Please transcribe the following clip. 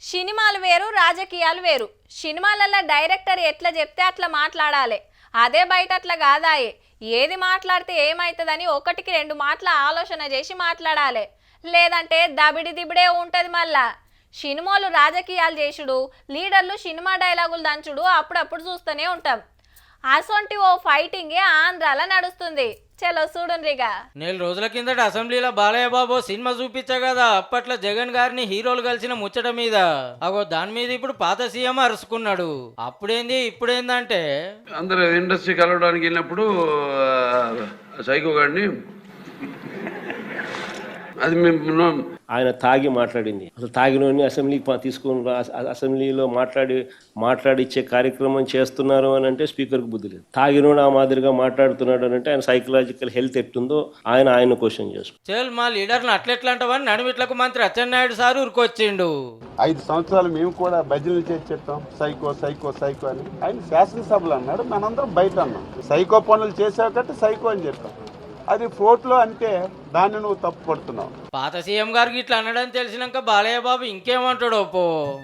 సినిమాలు వేరు రాజకీయాలు వేరు. సినిమాలలో డైరెక్టర్ ఎట్లా చెప్తే అట్లా మాట్లాడాలి. అదే బయట అట్లా కాదాయే. ఏది మాట్లాడితే ఏమవుతుందని ఒకటికి రెండు మాటల ఆలోచన చేసి మాట్లాడాలి. లేదంటే దబిడి దిబిడే ఉంటుంది. మళ్ళా సినిమాలు రాజకీయాలు చేసుడు, లీడర్లు సినిమా డైలాగులు దంచుడు అప్పుడప్పుడు చూస్తూనే ఉంటాం. అసొంటి ఓ ఫైటింగే ఆంధ్రాలో నడుస్తుంది. చలో చూడండిగా. నెల రోజుల కిందట అసెంబ్లీలో బాలయ్య బాబు సినిమా చూపించా కదా, అప్పట్లో జగన్ గారిని హీరోలు కలిసిన ముచ్చట మీద. అగో దాని మీద ఇప్పుడు పాత సీఎం అరుచుకున్నాడు. అప్పుడేంది ఇప్పుడేందంటే అందరూ ఇండస్ట్రీ కలవడానికి వెళ్ళినప్పుడు సైకో గారిని అది మేము ఆయన తాగి మాట్లాడింది. అసలు తాగినోని అసెంబ్లీకి తీసుకుని అసెంబ్లీలో మాట్లాడిచ్చే కార్యక్రమం చేస్తున్నారు అని అంటే స్పీకర్కి బుద్ధి లేదు. తాగినోడు ఆ మాదిరిగా మాట్లాడుతున్నాడు అని అంటే ఆయన సైకలాజికల్ హెల్త్ ఎట్టుందో ఆయన క్వశ్చన్ చేసుకుంటారు. చెల్ మా లీడర్ని అట్లెట్లా అంటావని నడిమిట్లకు మంత్రి అచ్చెన్నాయుడు సార్ ఊరుకొచ్చిండు. 5 సంవత్సరాలు మేము కూడా భజనలు చేసి చెప్పాం సైకో సైకో సైకో అని. ఆయన శాసనసభలో అన్నాడు, మనందరం బయట అన్నాం. సైకో పనులు చేసావు కాబట్టి సైకో అని చెప్పాం. అది ఫోర్ట్లో అంటే దాన్ని నువ్వు తప్పు పడుతున్నావు. పాత సీఎం గారికి ఇట్లా అనడం తెలిసినాక బాలయ్య బాబు ఇంకేమంటాడో పో.